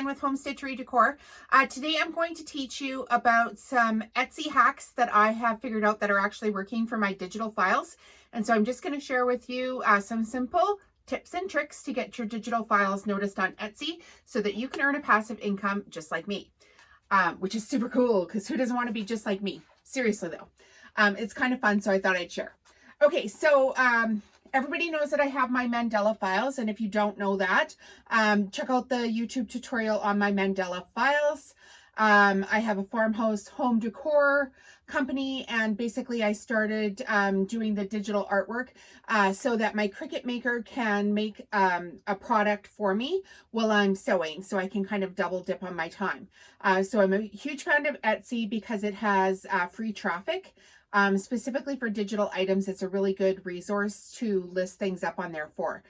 with Home Stitchery Decor. Today I'm going to teach you about some Etsy hacks that I have figured out that are actually working for my digital files. And so I'm just going to share with you some simple tips and tricks to get your digital files noticed on Etsy so that you can earn a passive income just like me, which is super cool because who doesn't want to be just like me? Seriously though, it's kind of fun, so I thought I'd share. Okay, so everybody knows that I have my Mandala files, and if you don't know that, check out the YouTube tutorial on my Mandala files. I have a farmhouse home decor company, and basically I started doing the digital artwork so that my Cricut maker can make a product for me while I'm sewing, so I can kind of double dip on my time. So I'm a huge fan of Etsy because it has free traffic. Specifically for digital items, it's a really good resource to list things up on there for.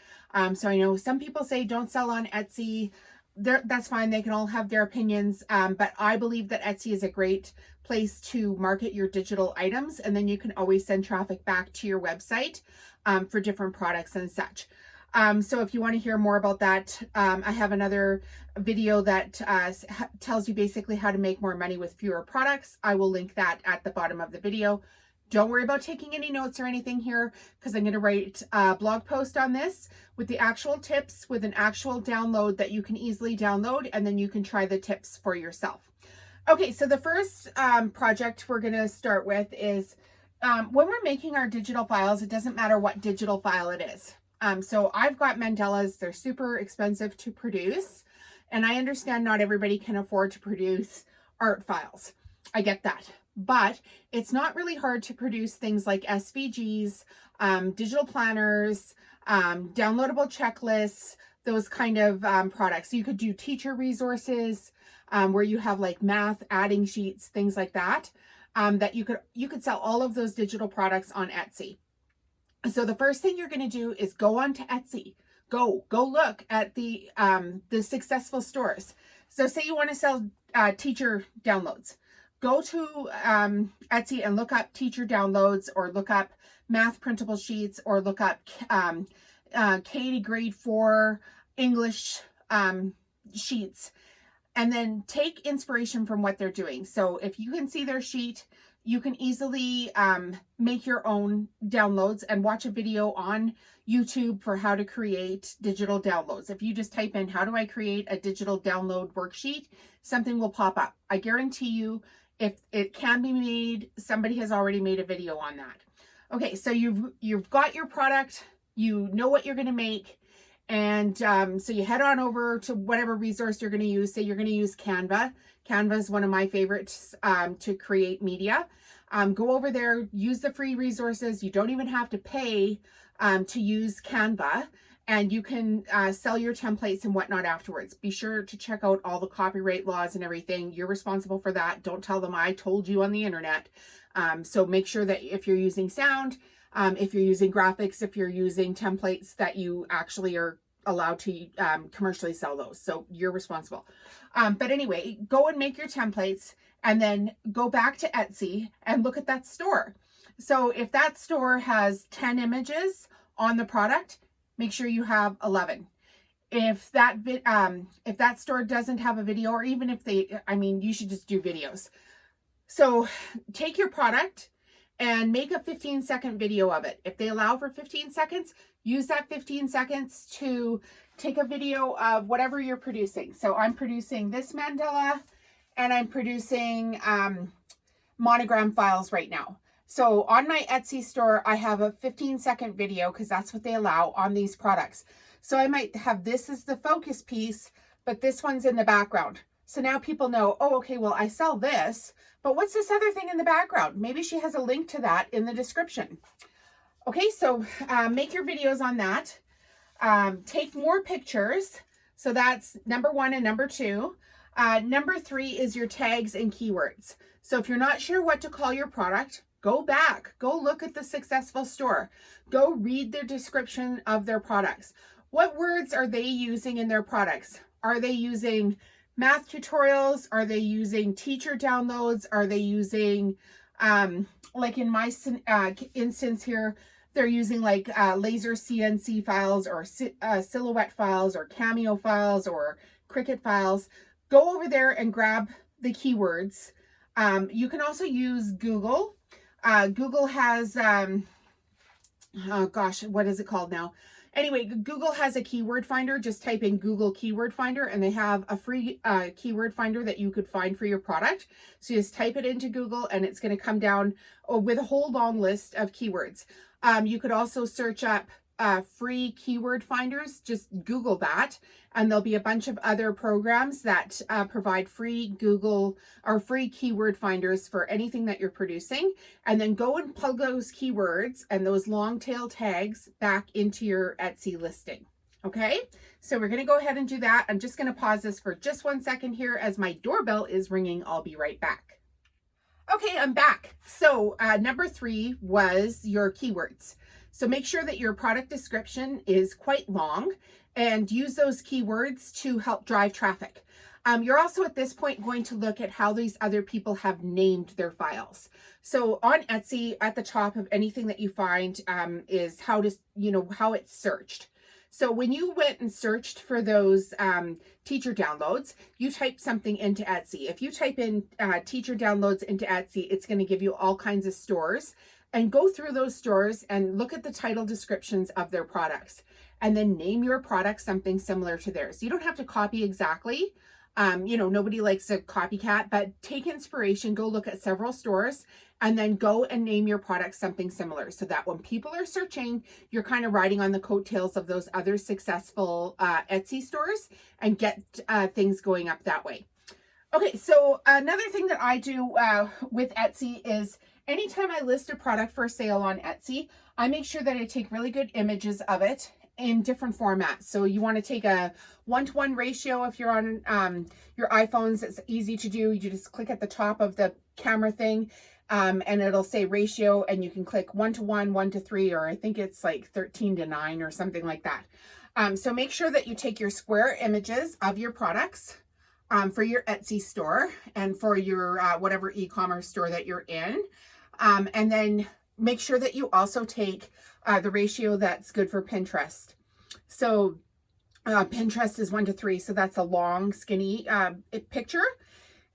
So I know some people say don't sell on Etsy. That's fine. They can all have their opinions. But I believe that Etsy is a great place to market your digital items. And then you can always send traffic back to your website for different products and such. So if you want to hear more about that, I have another video that tells you basically how to make more money with fewer products. I will link that at the bottom of the video. Don't worry about taking any notes or anything here because I'm going to write a blog post on this with the actual tips, with an actual download that you can easily download, and then you can try the tips for yourself. Okay, so the first project we're going to start with is when we're making our digital files, it doesn't matter what digital file it is. So I've got mandalas. They're super expensive to produce, and I understand not everybody can afford to produce art files. I get that, but it's not really hard to produce things like SVGs, digital planners, downloadable checklists, those kind of products. You could do teacher resources where you have like math adding sheets, things like that, that you could sell all of those digital products on Etsy. So the first thing you're going to do is go onto Etsy. Go look at the successful stores. So say you want to sell teacher downloads. Go to Etsy and look up teacher downloads, or look up math printable sheets, or look up Katie grade 4 English sheets, and then take inspiration from what they're doing. So if you can see their sheet, you can easily make your own downloads and watch a video on YouTube for how to create digital downloads. If you just type in, how do I create a digital download worksheet, something will pop up. I guarantee you, if it can be made, somebody has already made a video on that. Okay, so you've got your product, you know what you're going to make, and so you head on over to whatever resource you're going to use. Say you're going to use Canva. Canva is one of my favorites to create media. Go over there, use the free resources. You don't even have to pay to use Canva, and you can sell your templates and whatnot afterwards. Be sure to check out all the copyright laws and everything. You're responsible for that. Don't tell them I told you on the internet. So make sure that if you're using sound, if you're using graphics, if you're using templates, that you actually are allowed to commercially sell those. So you're responsible. But anyway, go and make your templates, and then go back to Etsy and look at that store. So if that store has 10 images on the product, make sure you have 11. If that store doesn't have a video, or even if you should just do videos. So take your product and make a 15-second video of it. If they allow for 15 seconds, use that 15 seconds to take a video of whatever you're producing. So I'm producing this mandala, and I'm producing Monogram Files right now. So on my Etsy store, I have a 15-second video because that's what they allow on these products. So I might have this as the focus piece, but this one's in the background. So now people know, oh, okay, well, I sell this, but what's this other thing in the background? Maybe she has a link to that in the description. Okay, so make your videos on that. Take more pictures. So that's number 1 and number 2. Number 3 is your tags and keywords. So if you're not sure what to call your product, go back, go look at the successful store, go read their description of their products. What words are they using in their products? Are they using math tutorials? Are they using teacher downloads? Are they using, like in my instance here, they're using like laser CNC files, or silhouette files, or cameo files, or Cricut files. go over there and grab the keywords. You can also use Google. Google has, oh gosh, what is it called now? Anyway, Google has a keyword finder. Just type in Google keyword finder and they have a free keyword finder that you could find for your product. So you just type it into Google and it's going to come down with a whole long list of keywords. You could also search up free keyword finders. Just Google that and there'll be a bunch of other programs that provide free Google or free keyword finders for anything that you're producing, and then go and plug those keywords and those long tail tags back into your Etsy listing. Okay, so we're going to go ahead and do that. I'm just going to pause this for just 1 second here as my doorbell is ringing. I'll be right back. Okay, I'm back. So number 3 was your keywords. So make sure that your product description is quite long and use those keywords to help drive traffic. You're also at this point going to look at how these other people have named their files. So on Etsy, at the top of anything that you find is how to, how it's searched. So when you went and searched for those teacher downloads, you type something into Etsy. If you type in teacher downloads into Etsy, it's going to give you all kinds of stores. And go through those stores and look at the title descriptions of their products. And then name your product something similar to theirs. You don't have to copy exactly. Nobody likes a copycat, but take inspiration, go look at several stores, and then go and name your product something similar so that when people are searching, you're kind of riding on the coattails of those other successful Etsy stores and get things going up that way. Okay, so another thing that I do with Etsy is anytime I list a product for sale on Etsy, I make sure that I take really good images of it in different formats. So you want to take a 1-to-1 ratio. If you're on your iPhones, it's easy to do. You just click at the top of the camera thing and it'll say ratio, and you can click 1-to-1, 1-to-3, or I think it's like 13-to-9 or something like that. So make sure that you take your square images of your products for your Etsy store and for your whatever e-commerce store that you're in. And then make sure that you also take the ratio that's good for Pinterest. So Pinterest is 1-to-3, so that's a long, skinny picture.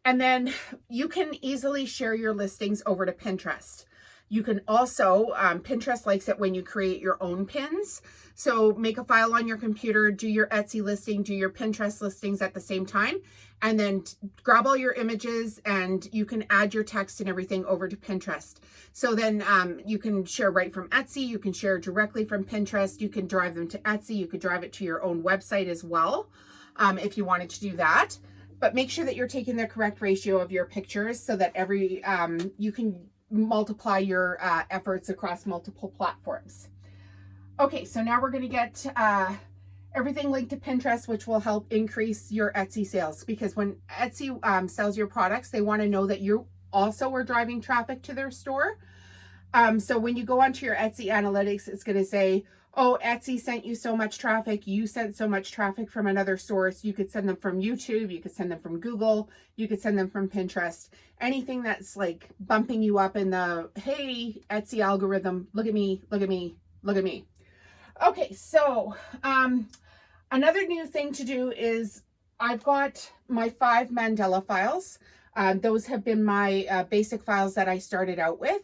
And then you can easily share your listings over to Pinterest. You can also, Pinterest likes it when you create your own pins. So make a file on your computer, do your Etsy listing, do your Pinterest listings at the same time, and then grab all your images and you can add your text and everything over to Pinterest. So then you can share right from Etsy, you can share directly from Pinterest, you can drive them to Etsy, you could drive it to your own website as well if you wanted to do that. But make sure that you're taking the correct ratio of your pictures so that you can multiply your efforts across multiple platforms. Okay, so now we're going to get everything linked to Pinterest, which will help increase your Etsy sales, because when Etsy sells your products, they want to know that you also are driving traffic to their store. So when you go onto your Etsy analytics, it's going to say, oh, Etsy sent you so much traffic. You sent so much traffic from another source. You could send them from YouTube. You could send them from Google. You could send them from Pinterest. Anything that's like bumping you up in the, hey, Etsy algorithm, look at me, look at me, look at me. Okay, so another new thing to do is I've got my 5 Mandala files. Those have been my basic files that I started out with.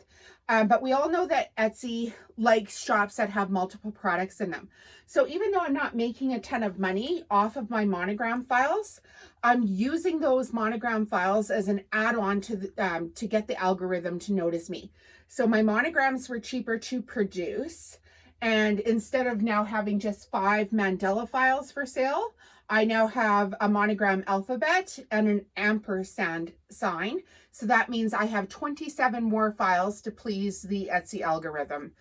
But we all know that Etsy likes shops that have multiple products in them. So even though I'm not making a ton of money off of my Monogram files, I'm using those Monogram files as an add-on to get the algorithm to notice me. So my monograms were cheaper to produce. And instead of now having just 5 Mandala files for sale, I now have a monogram alphabet and an ampersand sign. So that means I have 27 more files to please the Etsy algorithm.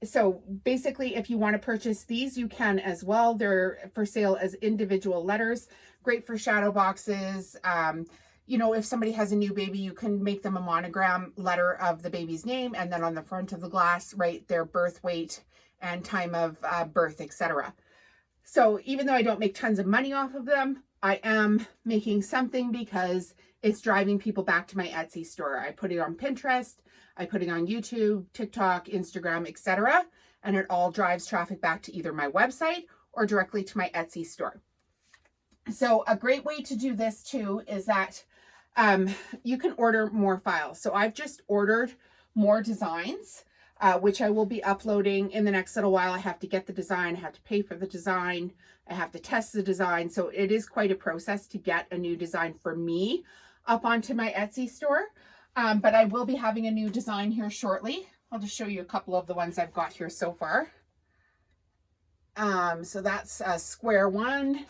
So basically, if you want to purchase these, you can as well. They're for sale as individual letters, great for shadow boxes. If somebody has a new baby, you can make them a monogram letter of the baby's name, and then on the front of the glass, write their birth weight and time of birth, etc. So even though I don't make tons of money off of them, I am making something because it's driving people back to my Etsy store. I put it on Pinterest, I put it on YouTube, TikTok, Instagram, etc. And it all drives traffic back to either my website or directly to my Etsy store. So a great way to do this too is that you can order more files. So I've just ordered more designs, which I will be uploading in the next little while. I have to get the design, I have to pay for the design, I have to test the design. So it is quite a process to get a new design for me up onto my Etsy store. But I will be having a new design here shortly. I'll just show you a couple of the ones I've got here so far. So that's a square one,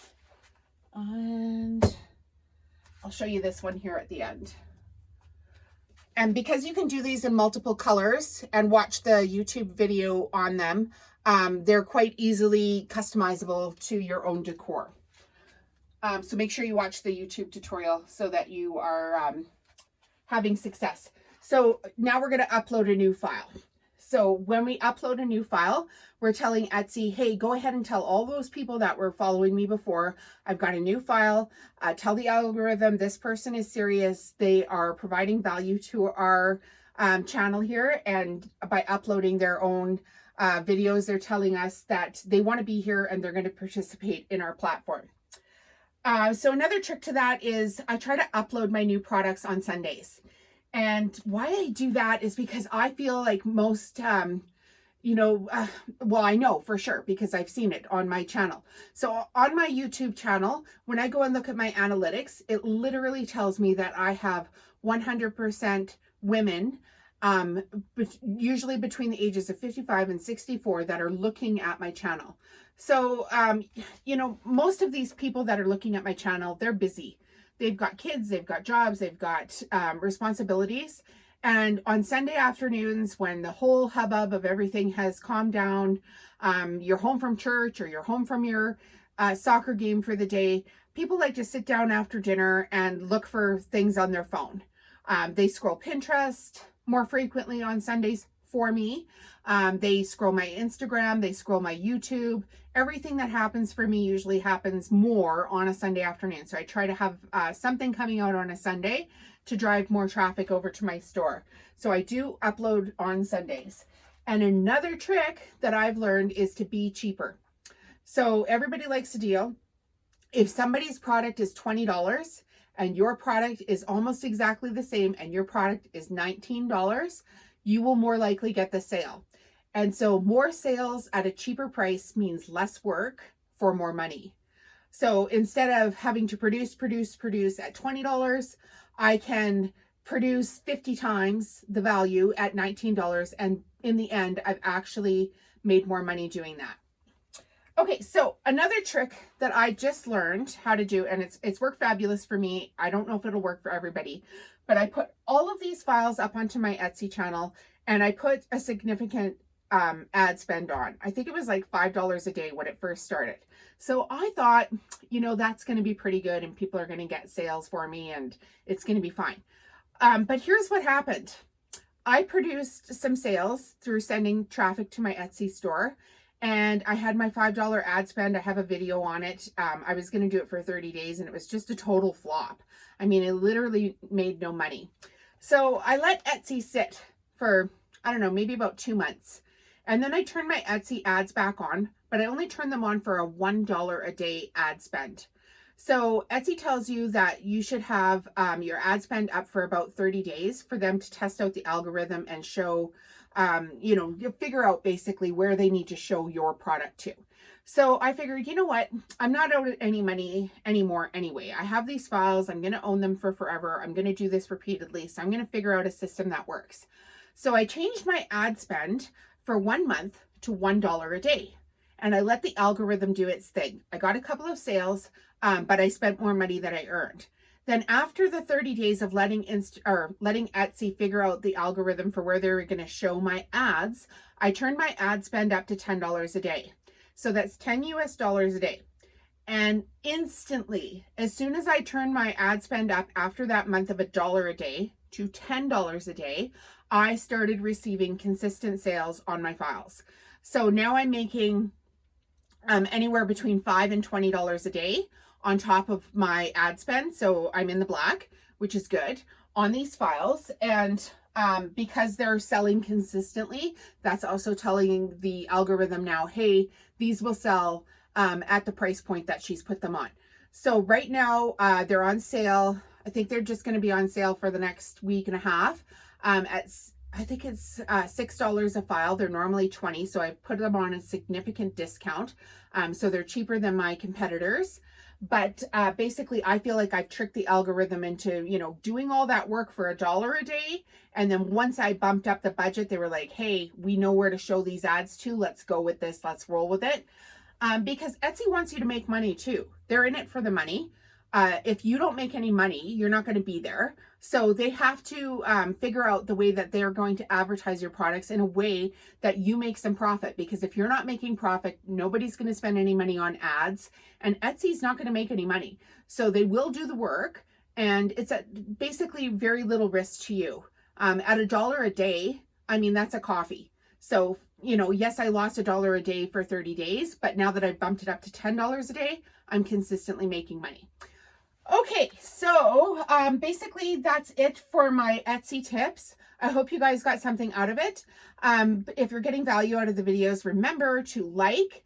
and I'll show you this one here at the end. And because you can do these in multiple colors and watch the YouTube video on them, they're quite easily customizable to your own decor. So make sure you watch the YouTube tutorial so that you are having success. So now we're going to upload a new file. So when we upload a new file, we're telling Etsy, hey, go ahead and tell all those people that were following me before, I've got a new file. Tell the algorithm, this person is serious. They are providing value to our channel here. And by uploading their own videos, they're telling us that they want to be here and they're going to participate in our platform. So another trick to that is I try to upload my new products on Sundays. And why I do that is because I feel like most, well, I know for sure because I've seen it on my channel. So on my YouTube channel, when I go and look at my analytics, it literally tells me that I have 100% women, usually between the ages of 55 and 64 that are looking at my channel. So, most of these people that are looking at my channel, they're busy. They've got kids, they've got jobs, they've got responsibilities. And on Sunday afternoons, when the whole hubbub of everything has calmed down, you're home from church or you're home from your soccer game for the day, people like to sit down after dinner and look for things on their phone. They scroll Pinterest more frequently on Sundays for me. They scroll my Instagram, they scroll my YouTube. Everything that happens for me usually happens more on a Sunday afternoon. So I try to have something coming out on a Sunday to drive more traffic over to my store. So I do upload on Sundays. And another trick that I've learned is to be cheaper. So everybody likes a deal. If somebody's product is $20 and your product is almost exactly the same and your product is $19, you will more likely get the sale. And so more sales at a cheaper price means less work for more money. So instead of having to produce at $20, I can produce 50 times the value at $19. And in the end, I've actually made more money doing that. Okay, so another trick that I just learned how to do, and it's worked fabulous for me. I don't know if it'll work for everybody, but I put all of these files up onto my Etsy channel and I put a significant ad spend on. I think it was like $5 a day when it first started. So I thought, that's going to be pretty good and people are going to get sales for me and it's going to be fine. But here's what happened. I produced some sales through sending traffic to my Etsy store. And I had my $5 ad spend. I have a video on it. I was going to do it for 30 days and it was just a total flop. I mean, it literally made no money. So I let Etsy sit for, I don't know, maybe about 2 months. And then I turned my Etsy ads back on, but I only turned them on for a $1 a day ad spend. So Etsy tells you that you should have your ad spend up for about 30 days for them to test out the algorithm and show, you figure out basically where they need to show your product to. So I figured, you know what, I'm not out any money anymore anyway. I have these files, I'm going to own them for forever. I'm going to do this repeatedly. So I'm going to figure out a system that works. So I changed my ad spend for 1 month to $1 a day. And I let the algorithm do its thing. I got a couple of sales, but I spent more money than I earned. Then after the 30 days of letting Etsy figure out the algorithm for where they were going to show my ads, I turned my ad spend up to $10 a day. So that's $10 US a day. And instantly, as soon as I turned my ad spend up after that month of $1 a day to $10 a day, I started receiving consistent sales on my files. So now I'm making anywhere between $5 and $20 a day on top of my ad spend. So I'm in the black, which is good on these files. And because they're selling consistently, that's also telling the algorithm now, hey, these will sell at the price point that she's put them on. So right now they're on sale. I think they're just going to be on sale for the next week and a half. I think it's $6 a file. They're normally $20, so I've put them on a significant discount. So they're cheaper than my competitors. But basically, I feel like I've tricked the algorithm into, you know, doing all that work for $1 a day. And then once I bumped up the budget, they were like, hey, we know where to show these ads to. Let's go with this. Let's roll with it. Because Etsy wants you to make money too. They're in it for the money. If you don't make any money, you're not going to be there. So they have to figure out the way that they're going to advertise your products in a way that you make some profit. Because if you're not making profit, nobody's going to spend any money on ads, and Etsy's not going to make any money. So they will do the work, and it's at basically very little risk to you. At $1 a day, I mean, that's a coffee. So, you know, yes, I lost $1 a day for 30 days, but now that I've bumped it up to $10 a day, I'm consistently making money. Okay, so basically that's it for my Etsy tips. I hope you guys got something out of it. If you're getting value out of the videos, remember to like,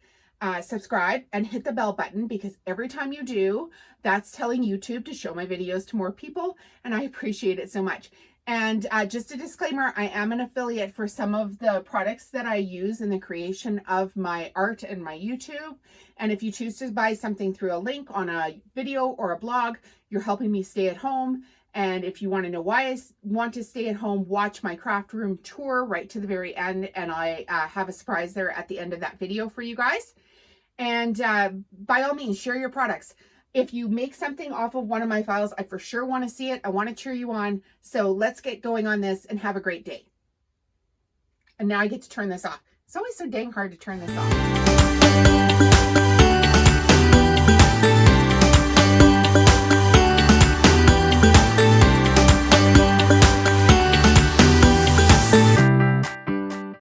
subscribe, and hit the bell button, because every time you do, that's telling YouTube to show my videos to more people, and I appreciate it so much. And just a disclaimer, I am an affiliate for some of the products that I use in the creation of my art and my YouTube. And if you choose to buy something through a link on a video or a blog, you're helping me stay at home. And if you want to know why I want to stay at home, watch my craft room tour right to the very end. And I have a surprise there at the end of that video for you guys. And by all means, share your products. If you make something off of one of my files, I for sure want to see it. I want to cheer you on. So let's get going on this and have a great day. And now I get to turn this off. It's always so dang hard to turn this off.